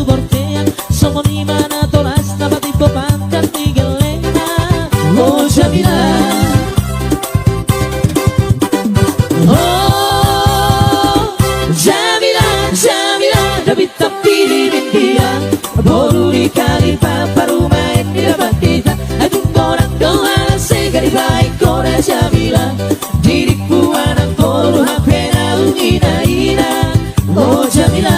voltean, somos ni mana todas dapat ipopankan tigelena. Oh Jamila, oh Jamila, Jamila, Dapat tapilimin dia, baru dikali papa rumah ini dapat kita. Aduh orang doa segari baik kora Jamila, diriku anak boru HP naungina ina. Oh Jamila,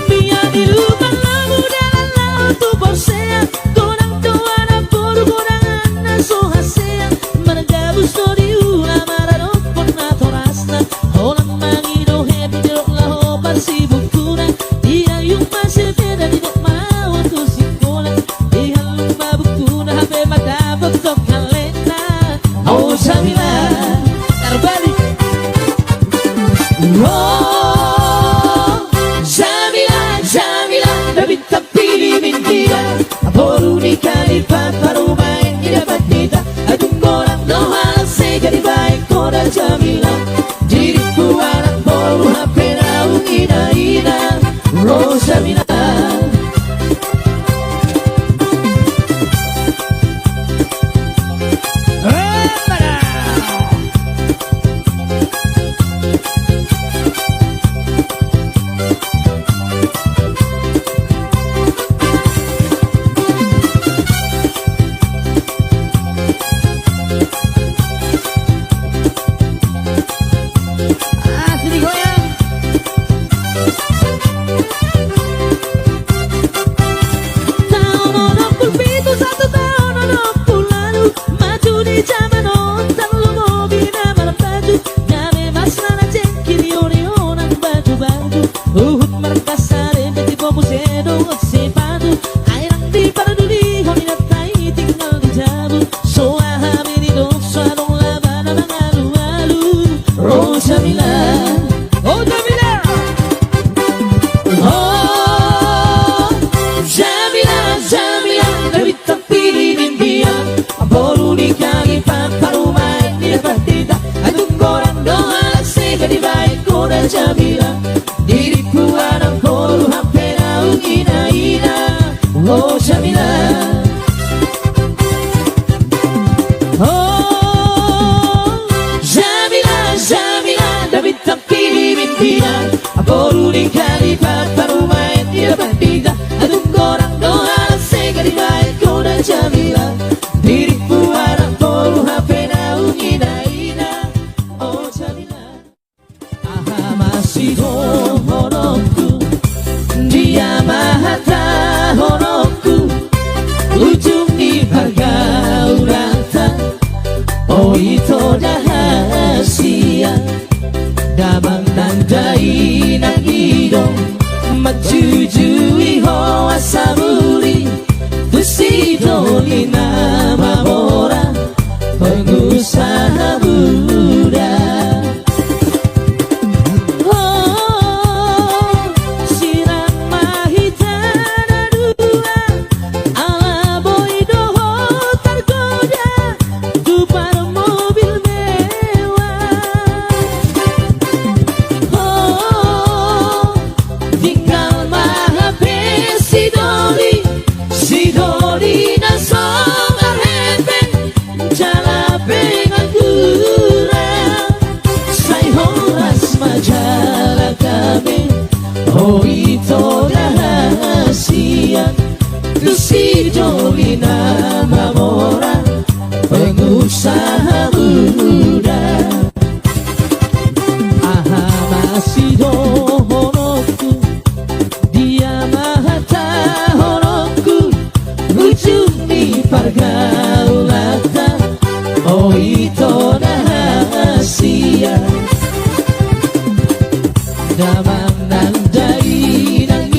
biar di lupa lagu dalam laut tu borsea, orang doa anak boru orang anak sohasea, menegabus di ulah marah pernah torasna, orang mangido happy jeruk laho parsi bukuna, dia yung masih beda di dok mau tu sikola, dia lumba bukuna HP madabot tok kalena. Oh Jamila, terbalik. Oh Jamila, Jamila, Dapat tapilimin dia, baru dikali papa rumah ini dapat kita. Aduh orang doa segari baik kora Jamila, diriku anak baru HP naungina ina. Oh Jamila, sini goyang. Tahun 91 tahun 60 lalu, maju di zaman ontan lu mobil nama baju, nyame masana cengkiri orang baju-baju, uhut merkasare beti pomus edo sepatu, airang di paraduli honina tai tinggal di jabu, soa hamini dosa dong labana mangalu-alu. Oh Jamila, oh Jamila, oh Jamila, Jamila, Dapat tapilimin dia, baru dikali papa rumah ini dapat kita. Aduh orang doa segari baik kora Jamila, diriku anak baru HP naungina ina. Oh Jamila, oh Jamila, Jamila, Dapat tapilimin dia, baru dikali papa rumah ini dapat kita. Aduh orang doa segari baik kora Jamila, diriku anak baru HP naungina ina. Oh Jamila, aha masih honokku, dia maha honokku, ujung di pergaulan. Oh itu rahasia, damang nandai nang hidung, majujui hoa sabuli, tusidoli nama orang pengusaha muda. Oh sirang mahitana dua, ala boy doho tergoda, dupar mobil mewah. Oh tinggal mahape sidoli na songar hepeng, jala pengan kurang, say horas majalah kami. Oh itu rahasia, tusidoli nama orang pengusaha muda. Aha masih honokku, dia maha honokku, ujung di pergaulan. Oh itu rahasia, damang nandai nang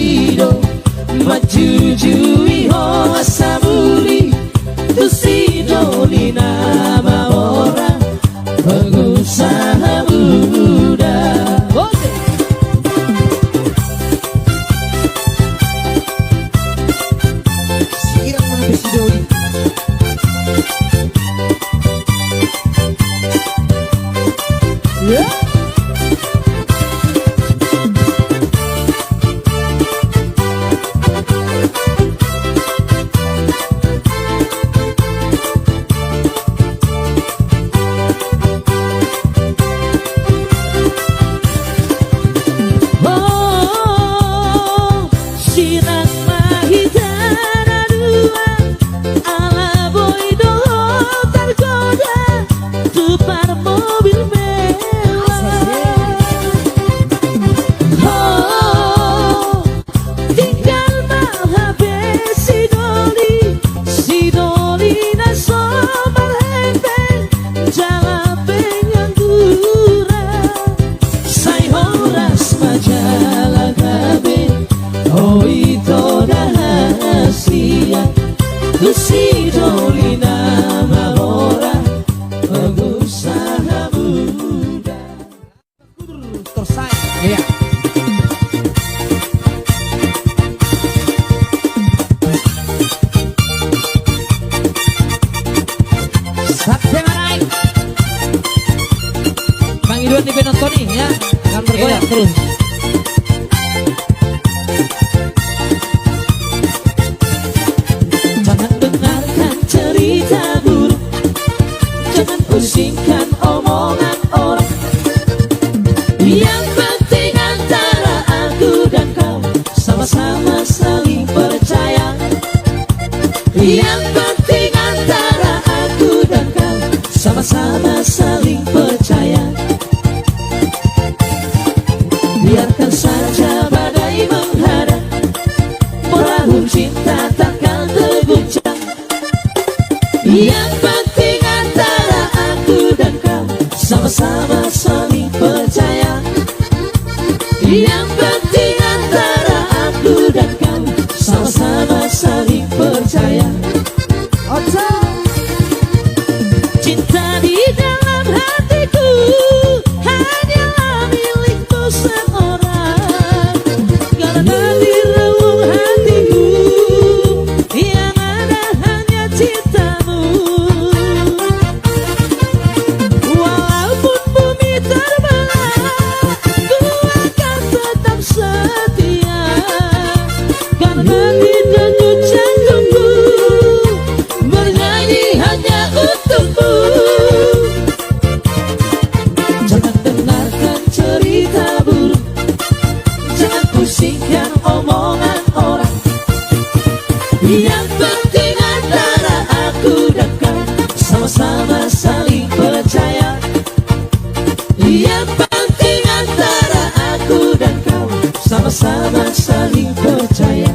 terus. Jangan dengarkan cerita buruk, jangan pusingkan omongan orang. Yang penting antara aku dan kau sama-sama saling percaya. Yang penting antara aku dan kau sama-sama saling percaya. Biarkan saja badai menghadang, perahu cinta takkan terguncang. Yang penting antara aku dan kau sama-sama saling percaya. Yang penting antara aku dan kau sama-sama saling percaya. Cinta di dalam hatiku hanyalah milikmu seorang. Karena di relung hatiku yang ada hanya cintamu. Walaupun bumi terbelah, ku akan tetap setia. Karena di denyut jantungku bernyanyi hanya untukmu. Jangan dengarkan cerita buruk, jangan pusingkan omongan orang. Yang penting antara aku dan kau sama-sama saling percaya. Yang penting antara aku dan kau sama-sama saling percaya.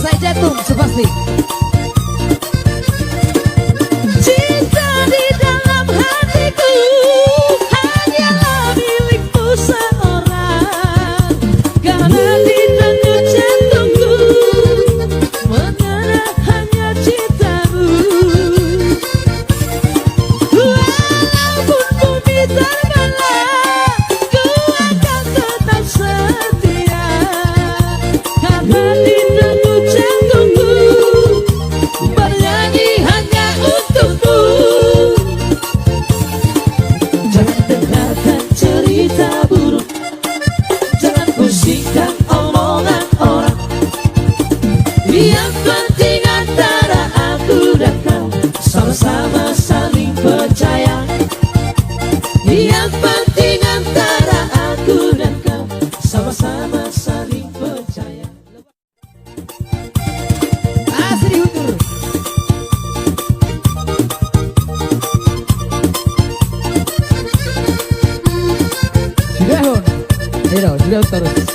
Saya jatuh sepasti. Cinta di dalam hatiku hanyalah milikmu seorang. Karena di denyut jantungku mengenang hanya cintamu. Walaupun bumi terbelah, ku akan tetap setia. Karena di denyut jantungku bernyanyi hanya untukmu. Jangan dengarkan cerita buruk, jangan pusingkan omongan orang. Yang penting antara aku dan kau sama-sama saling percaya. Yang penting antara aku dan kau sama-sama saling percaya. Asri Hundur. Sudah terus.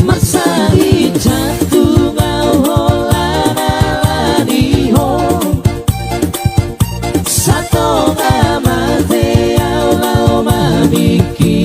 Masai jantung au holana laniho Sato amate au lau mamiki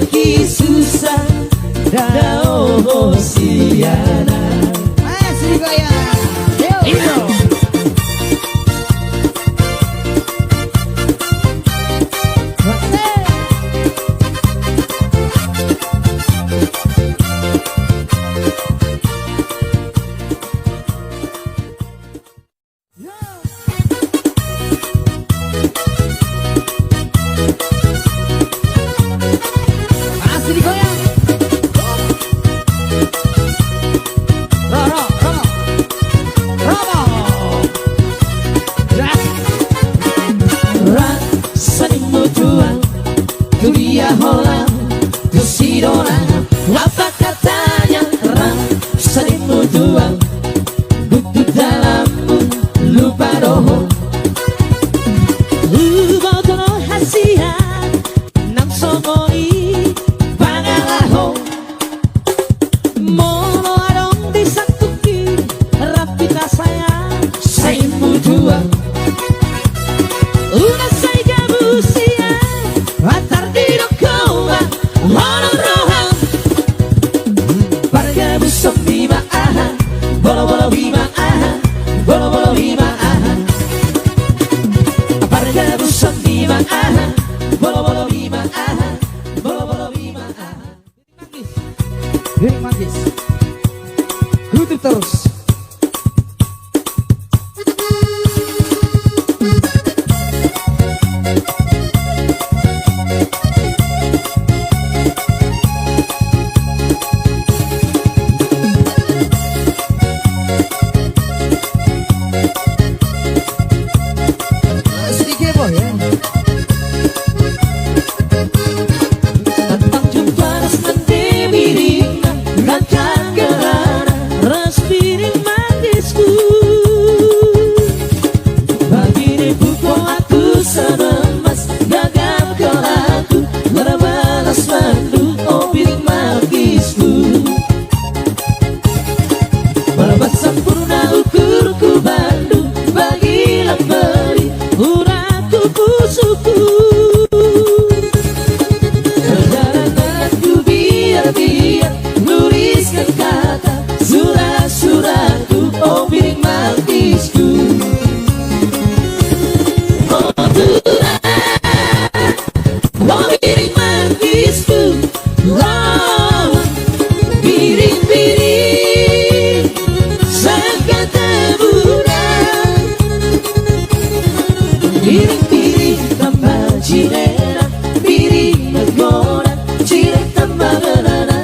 ki susah dao siana. Asli goyang. Iyo. Asli goyang. Romo. Rasanya jual dunia hola kesidona apa katanya rasanya jual butuh dalammu lupa roho lupa tono hasian nang somoi pangalaho mono adong disakuki rapita saya jual una saja busia atar di dokoa honor roha parga busok bima aha bolo bolo bima aha bolo bolo bima aha parga busok bima aha bolo bolo bima aha bolo bolo bima aha. Ring manggis. Kutip terus. Sedikit boy ya. Tentang jumpa nanti miring Rakan gerana ras piring manisku Bagini buku aku seremas Gagal kelaku Berbalas mandu Oh piring manisku Berbat sempurna ukurku bandu Bagilah beri Uraku pusuku Perjalananku biar nuliskan kata surat-suratku oh piring manisku oh Tuhan oh piring manisku oh piring-piring sekata bulan piring-piring tanpa cilena piring menggoda cilek tanpa banana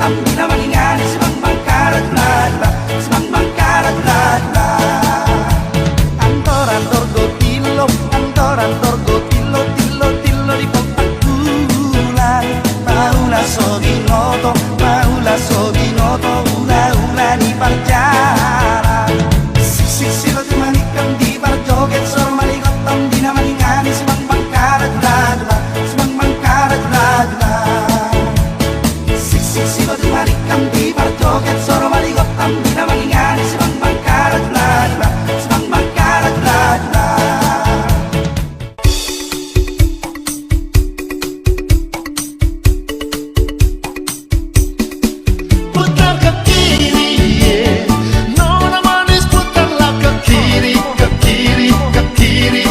hitam di namaningani si Mang Mang karadula-dula, si Mang Mang karadula-dula. Antor-antor gotilo, antor-antor gotilo, tilo-tilo di pagpagulan. Maula sobinoto, maula sobinoto, ula-ula di parjaran. Sik-sik-silo di manikam di parjoget, sor malikotam di namaningani si Mang Mang karadula-dula, si Mang Mang karadula-dula. Sik-sik-silo di manikam di parjoget, sor malikotam di namaningani si Mang Mang karadula-dula, si Mang Mang karadula-dula. Putar ke kiri, nona manis putarlah ke kiri, ke kiri, ke kiri,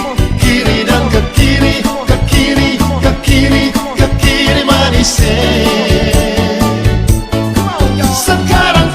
kiri dan ke kiri, ke kiri, ke kiri, ke kiri manis. Sekarang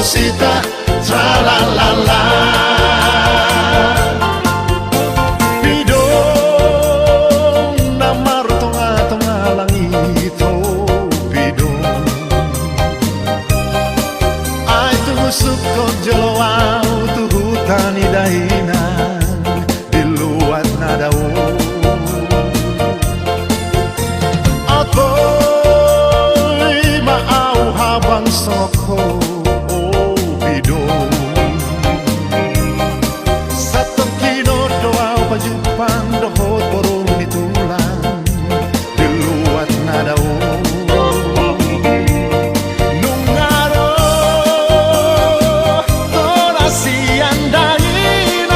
Rosita, tra la la la. Bidong na marutonga-tonga langit, oh bidong. Ay tusuk ko jalaw tuhutan idahinan diluat na daun. Ako'y maaw habang soko, oh bidong. Sa tagkinod doaw pajupang dohot porong mitulang diluat na daon. Nung araw to na siyang dahil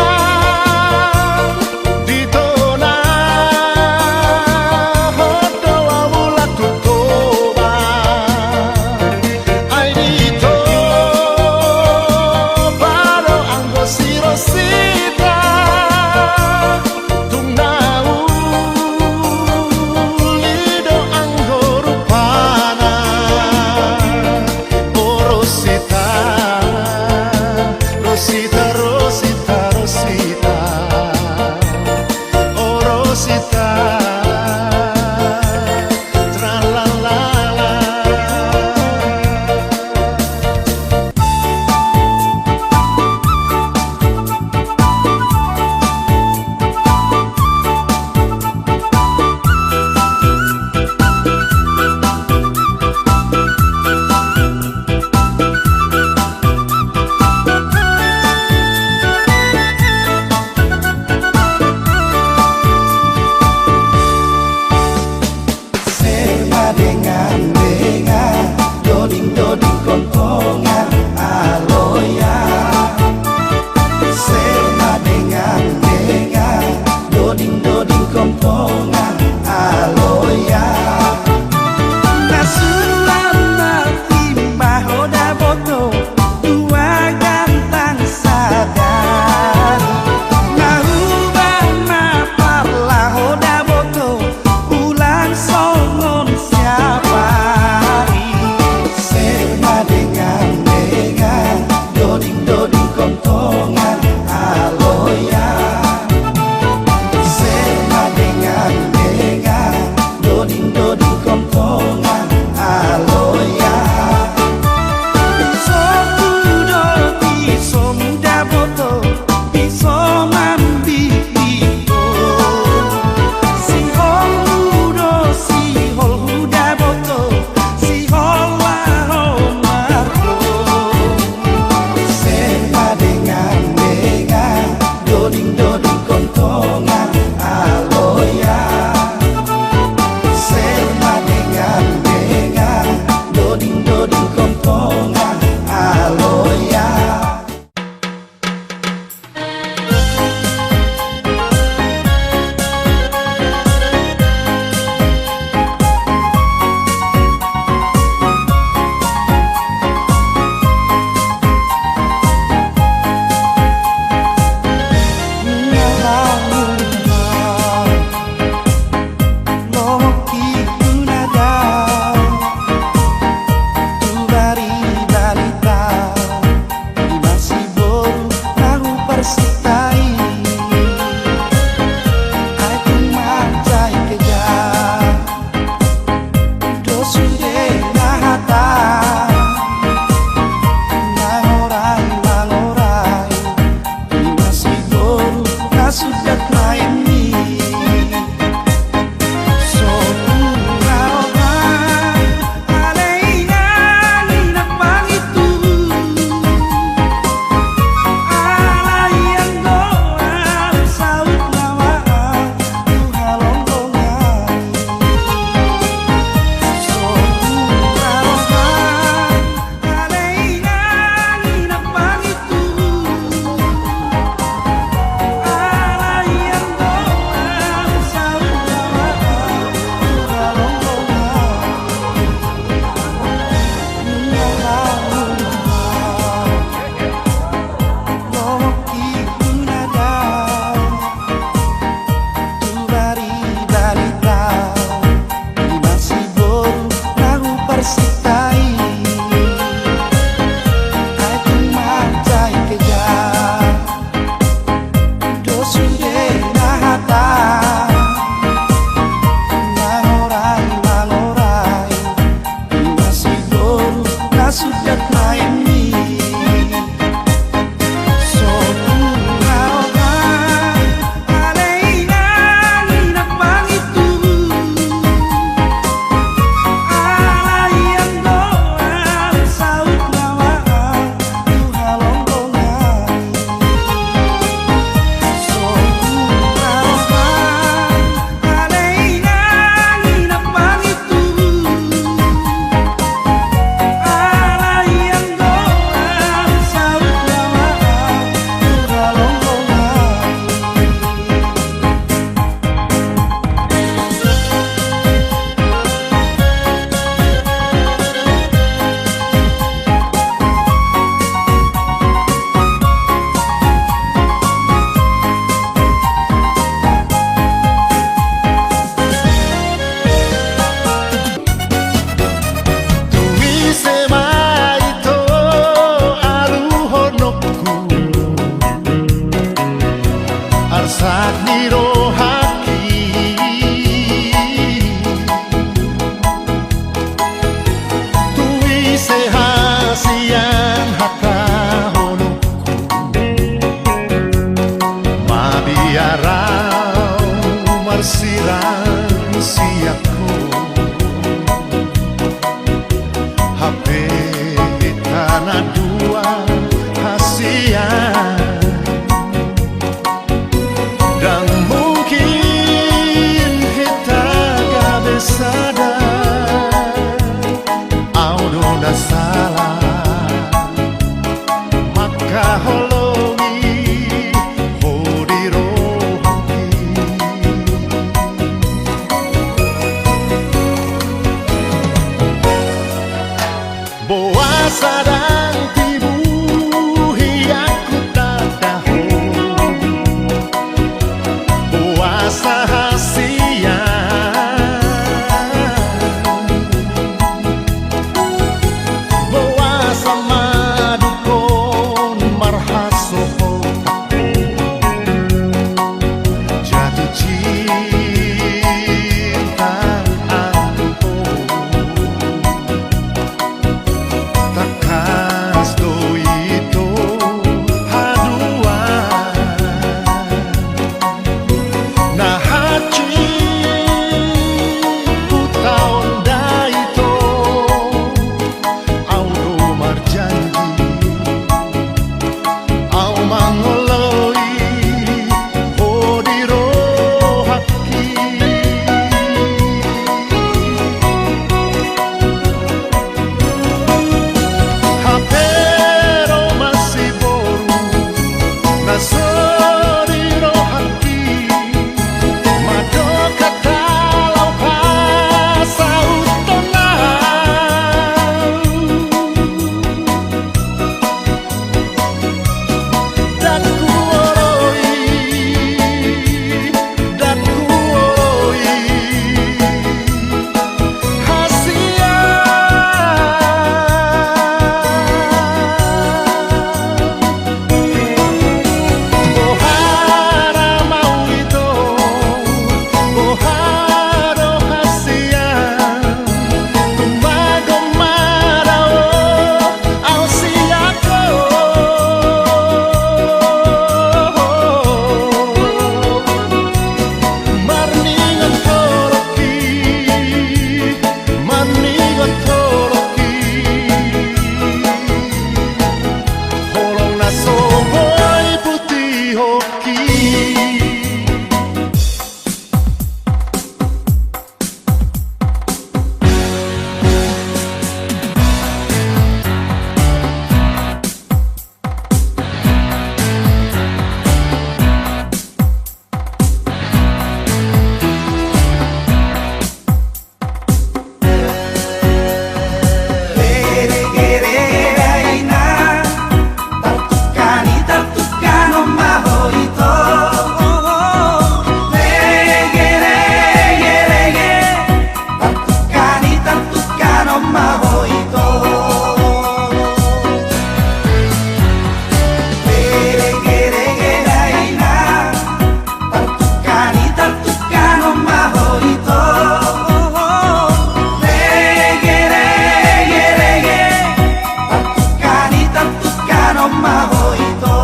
mahoito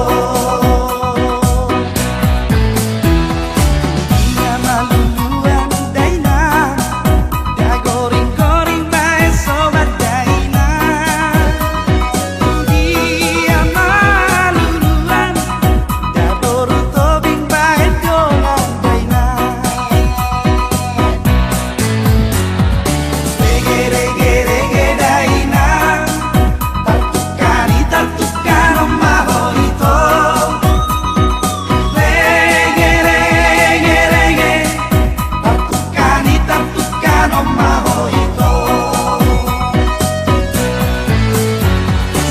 Dia maluluan daina Da goring-goring bae sobat daina Dia maluluan Da boru tobing bae dongan daina Rege rege rege daina Tartukani tartukano mahoito Rege rege rege Tartukani tartukano mahoito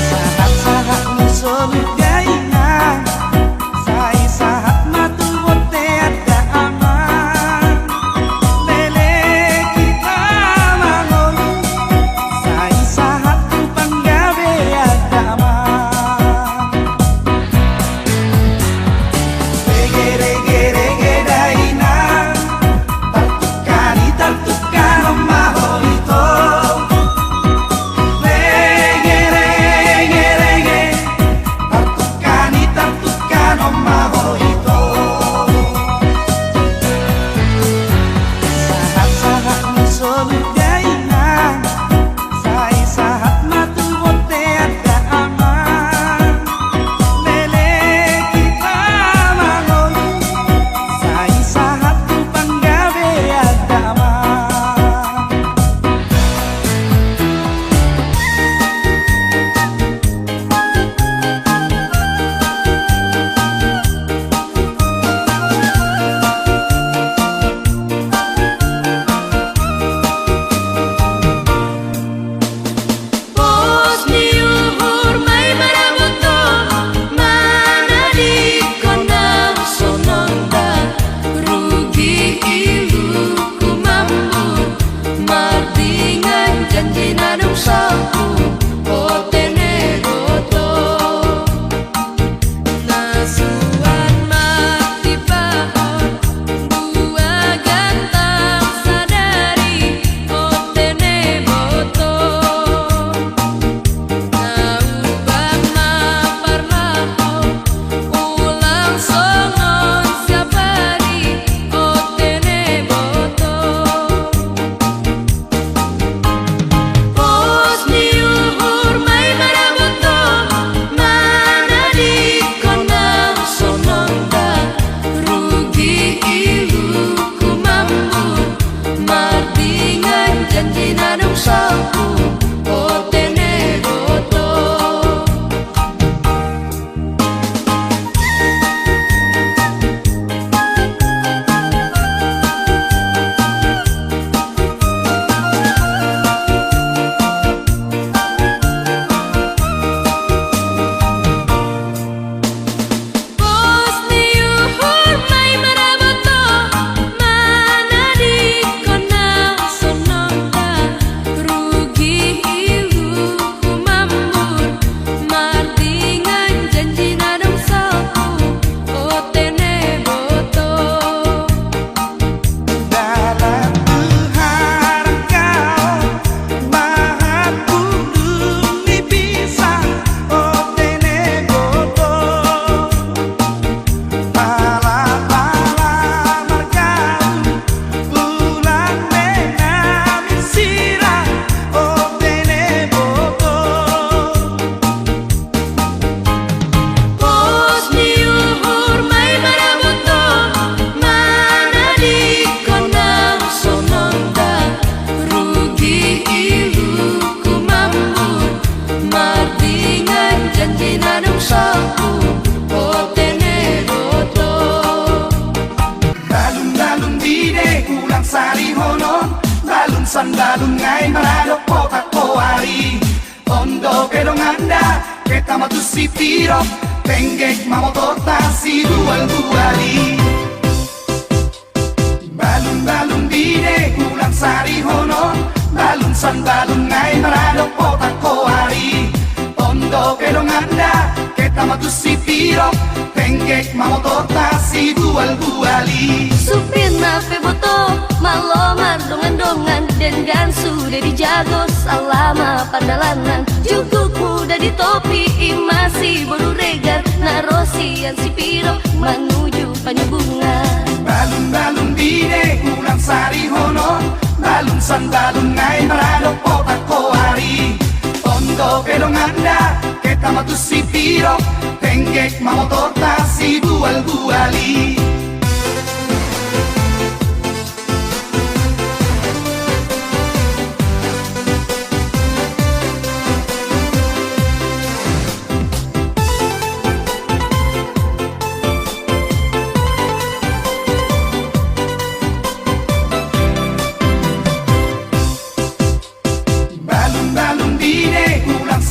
Sahat-sahat musuh daina Sai sahat matu bote ada aman Lele kita mangolu Sai sahat kupang gawe ada aman Rege rege rege daina Tartukani tartukano mahoito Rege rege rege Tartukani tartukano mahoito Sahat-sahat musuh daina Sai sahat matu bote ada aman Lele kita mangolu Sai sahat kupang gawe ada aman Bos niuhur may marabuto Manadi konang sononda Rugi ilu kumambur Mardingan janji nanong sapu Otene goto Nasuan mati paon Dua gantang sadari Otene boto Naubang maparmaho Ulang songon siapari Otene boto Bos niuhur may marabuto Manadi konang sononda Rugi ilu kumambur Mardingan janji nanong sapu Otene boto Bos niuhur may marabuto Manadi konang sononda Rugi ilu kumambur Mardingan janji nanong sapu Otene boto Dalam tuharan kau Mahat bulu ni pisang Otene boto Pala-pala markau Ulang menami sirah Otene boto Bos niuhur may marabuto Manadi konang sononda Rugi ilu kumambur Mardingan janji nanong sapu Otene boto Balun-balun bide kulang sari honon Balun san balun ngai maradok potak poari Tondo kedong anda Kita matu si piro Tenggek mamotota si dual-duali Balun-balun bide kulang sari honon Balun san balun ngai maradok potak poari Tondo kedong anda Kita matu si piro Tenggek mamotota si dual-duali Supir na peboto Malo mardongan-dongan dengan sudah dijago selama pandalanan Jukuk muda di topi masih baru regar narosian si piro menuju panyubungan Balun-balun dine ulang sari honon Balun san balun ngai marado potak koari Ondo kedong anda kita matu si piro Tenggek mau torta si dual-duali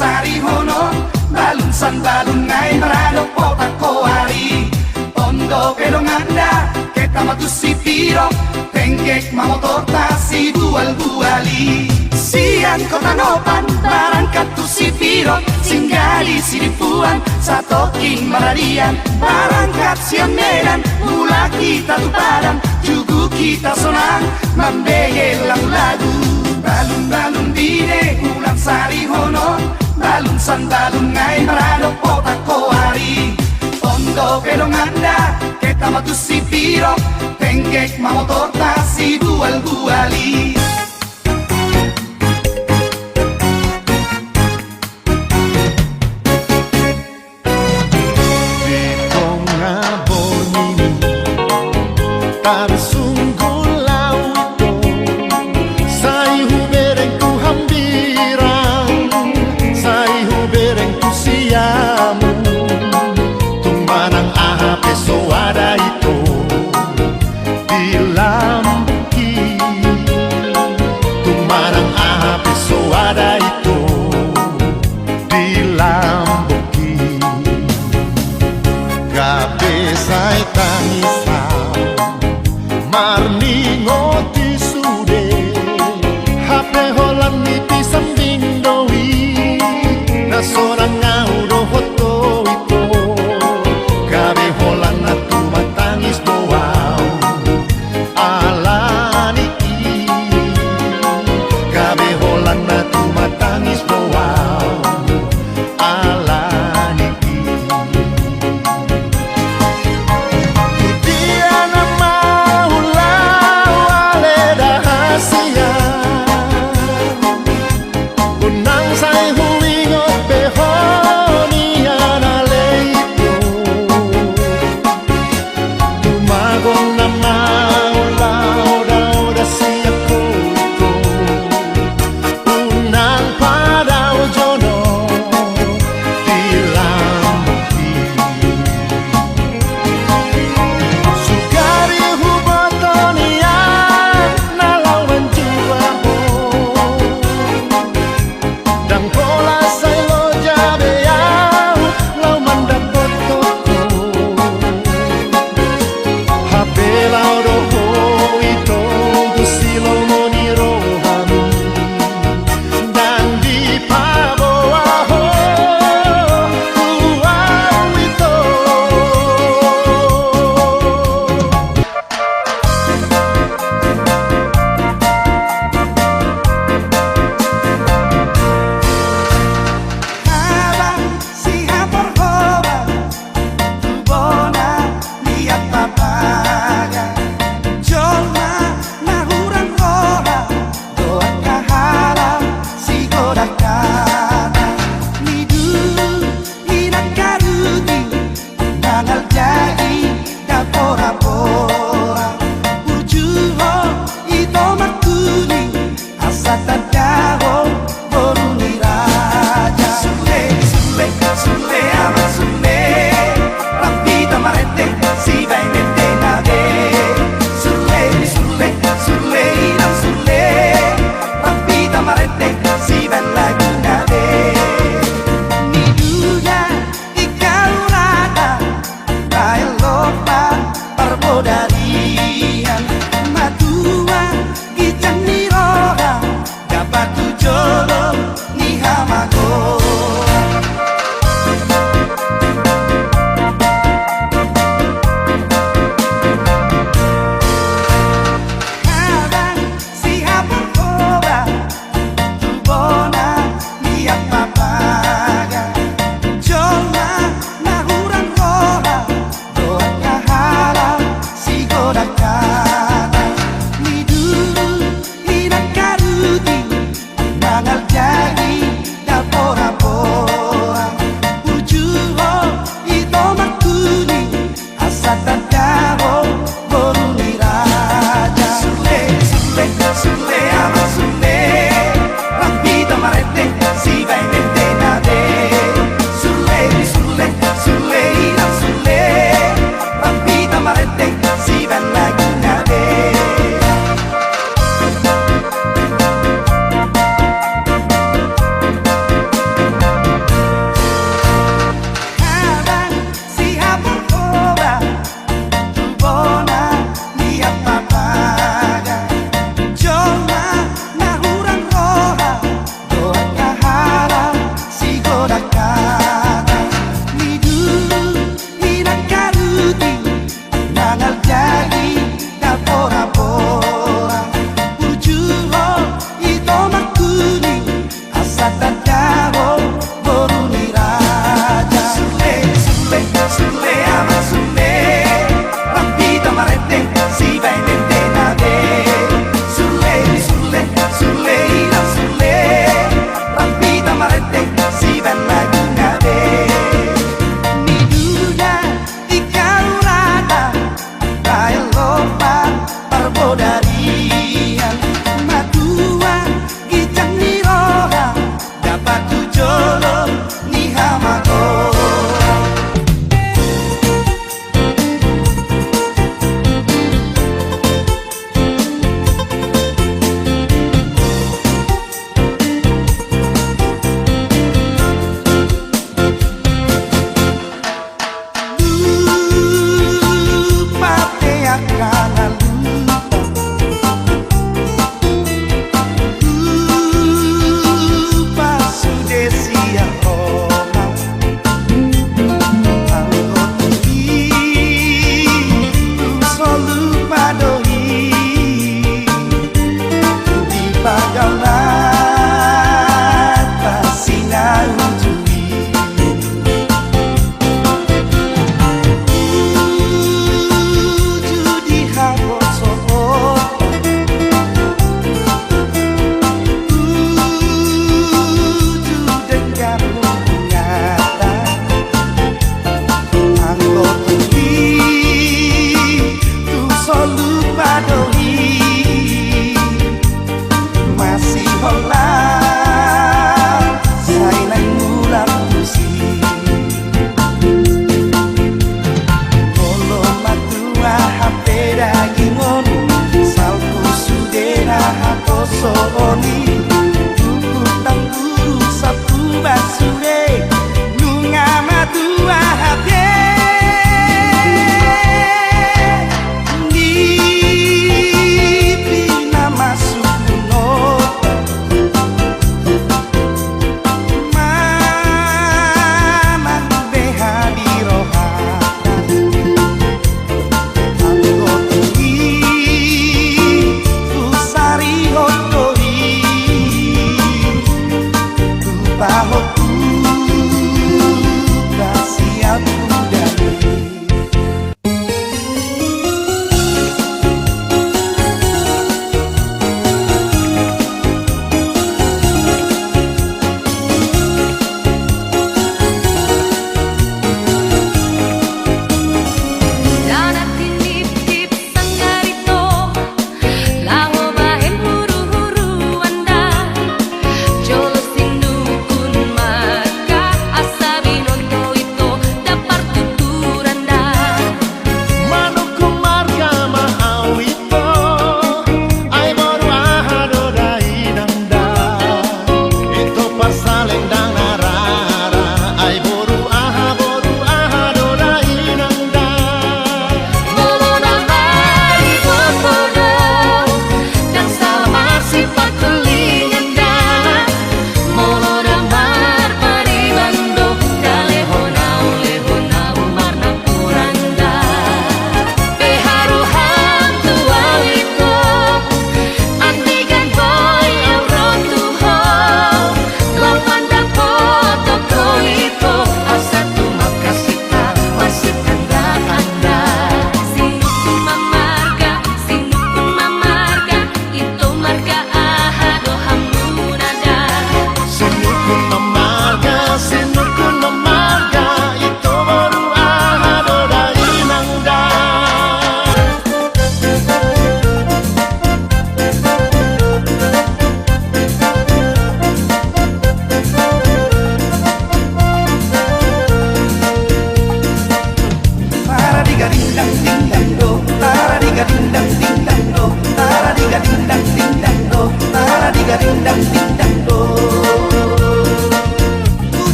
Sari honon, balun san balun ngai marado potak koari Ondo kedong anda, kita matu si piro Tenggek mau torta si dual-duali Sian kota nopan, barangkat tu si piro Singgali si dipuan, satoking maradian Barangkat sian medan, mula kita tu padam Jugu kita sonang, membegel lagu-lagu Balun-balun dine, ulang sari honon Balun san balun ngai marado potak koari Ondo kedong anda kita matu si piro Tenggek mau torta si dual-duali Di tengah bonyi tarsungguh lauto Sai hubereng ku hambirang Sai hubereng ku siamu Tung manang aha peso ada itu Bila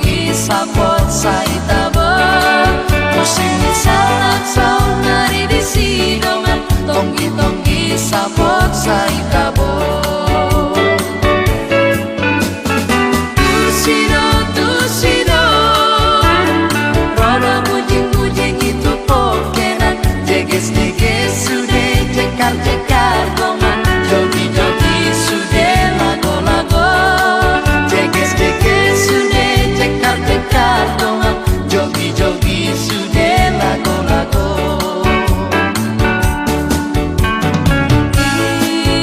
jogi sapot saitabo musim salat saung ngari di sidongan tonggi sapot saitabo tusido rodo bujing itu pokenan jeges sude jekar dongan jogi sude lago jeges sude jekar dongan jogi sude lago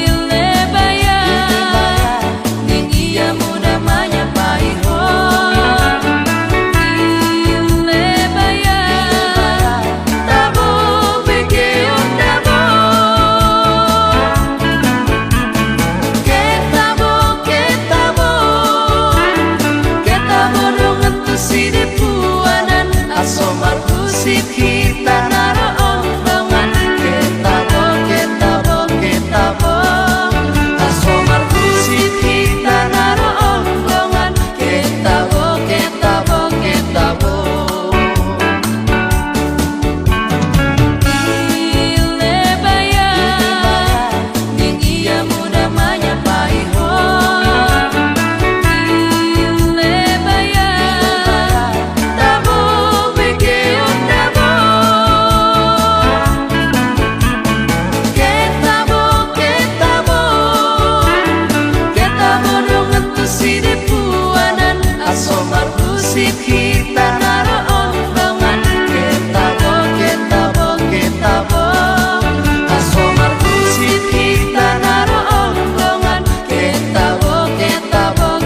ile baya ning iya muda manya paiho ile baya tabo begeo tabo ketabo dongan tu side puanan asomar kusip kita naro ondongan ketabo asomar kusip kita naro ondongan ketabo ile baya ning iya muda manya paiho ile baya tabo begeo tabo dongan tu side puanan asomar kusip kita naro ondongan ketabo asomar kusip kita naro ondongan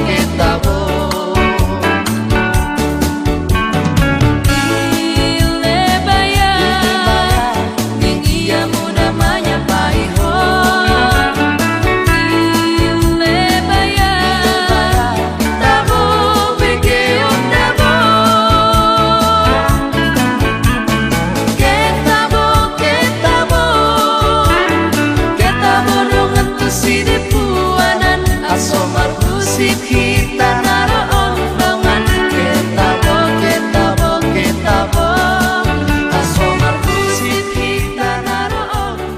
ketabo ile baya ning iya muda manya paiho ile baya tabo begeo tabo dongan tu side puanan asomar kusip kita naro ondongan ketabo asomar kusip kita naro ondongan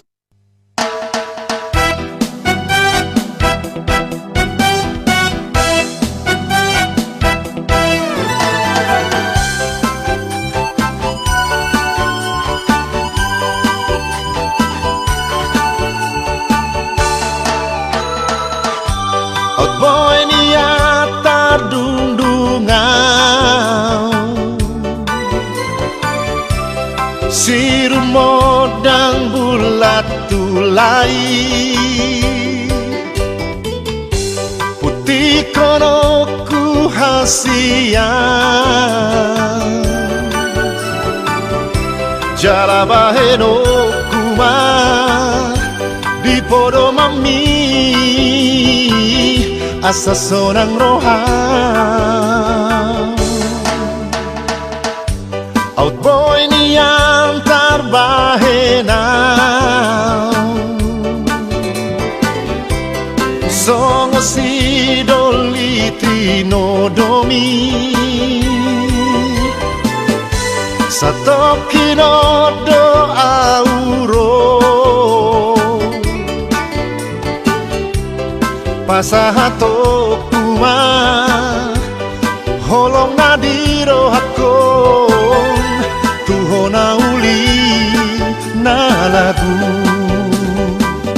Out boy niata dundungan siru modang bulat tulai putih konoku hasian jala baheno kuma di podo mami asa seorang rohan outboy ni antar bahena song si doliti no domi satoki no do auro pasahato kuma holong nadiro hakon tuhona uli nalagu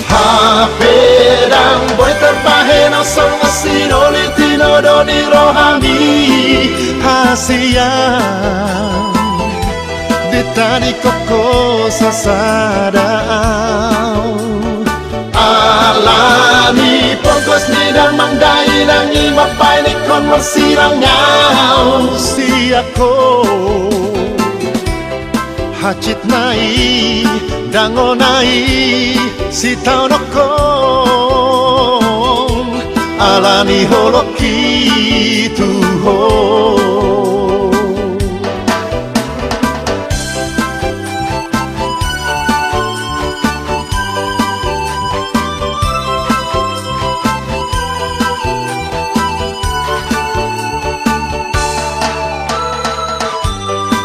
hapedang boy terbahena song asino litino doni rohani hasian ditani koko sasadao alani pogos ni dan mangdai nangi mapai ni kon masirang ngau si ako hacit nai dango nai si tau nokong alani holoki tuho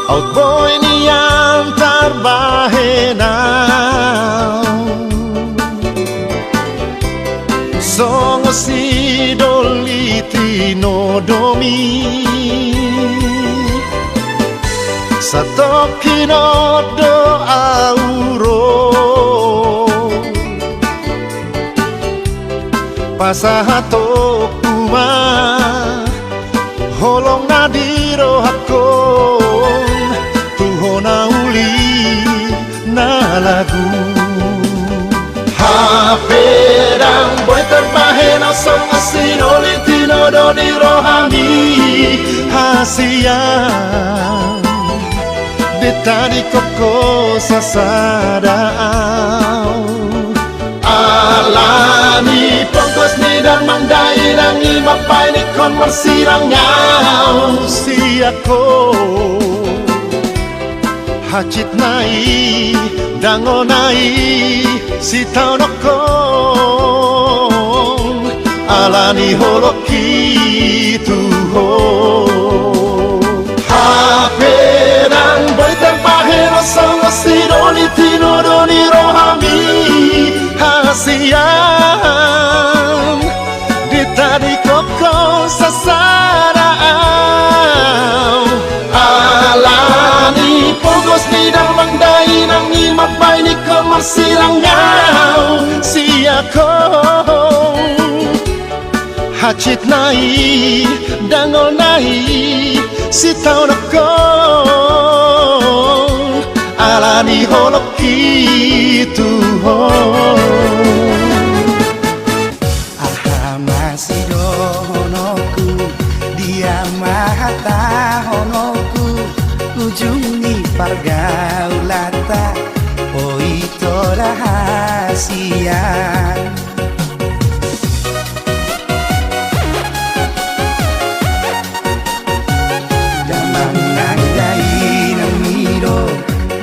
Outboy ni antar bahenau Songo si doliti no domi Satoki no do auro Pasahato kuma Holong nadiro hakon Tuhona uli na lagu Haperang boy terbahenau Songo si doliti no do di rohami Hasiang Detani koko sasadao Alani pongkos ni dan mandai Rangi mapai ni kon marsirang ngau Si ako Hacit nai Dango nai Si tau nokong Alani holoki tuho Haperang boy terbahenau Songo si doliti no doni rohami Hasiang Ditadi koko sasarao Alani pogos ni dang mangdai Nang imat bay ni komarsirang ngau Siako Hacit nai Dangol nai Si tau nakong Alani holoki tuho Ahamasi dohonoku Dia mahata honoku Ujung ni pargaulata Oh itu rahasia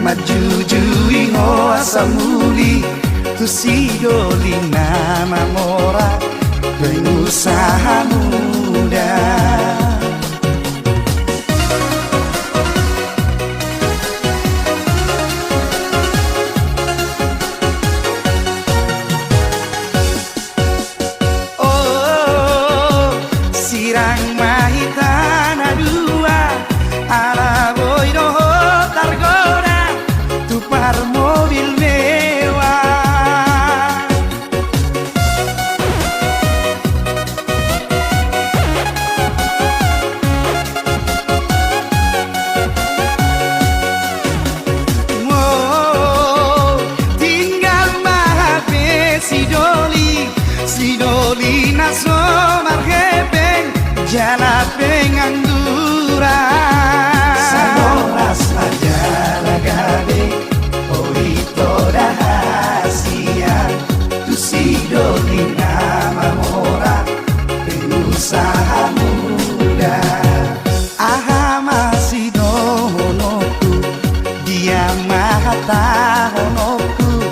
Majujui ho asamuli Tusidoli nama mora Pengusaha muda Oh, sirang mahitana dua Araboy doho targona Tupar mobil mewah Oh, tinggal mahabe si Doli naso marhebeng Jala penganggura Samoras aja lagade Oh itu rahasia Tu si Doli nama mora Pengusaha muda Aha masih dohonoku Dia mahata honoku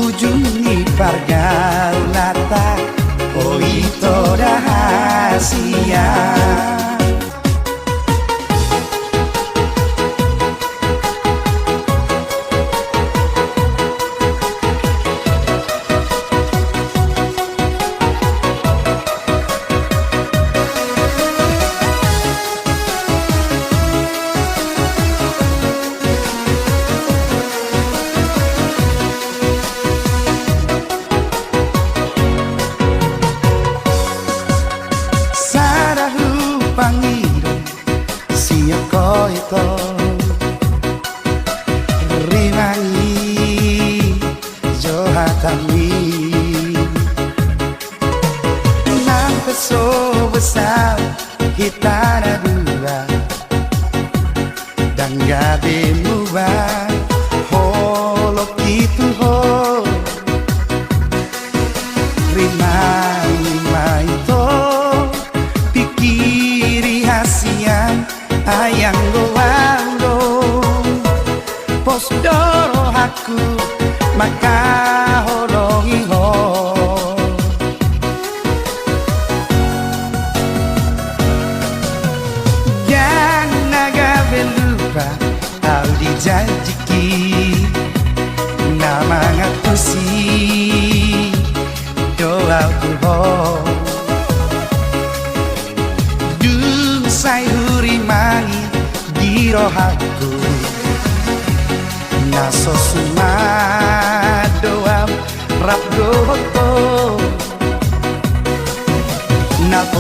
Ujung ni pargaulata Oh itu rahasia Pangiro siya ko ito Rimangi Johatami Nang peso besar kita na dua Dan gabi mubah Holok itu ho Rimangi ito Ayang goando Pos doro aku Maka holongi ho Yang naga belupa si doa ho du sayuri mangi di rohaku naso suma doa rap doa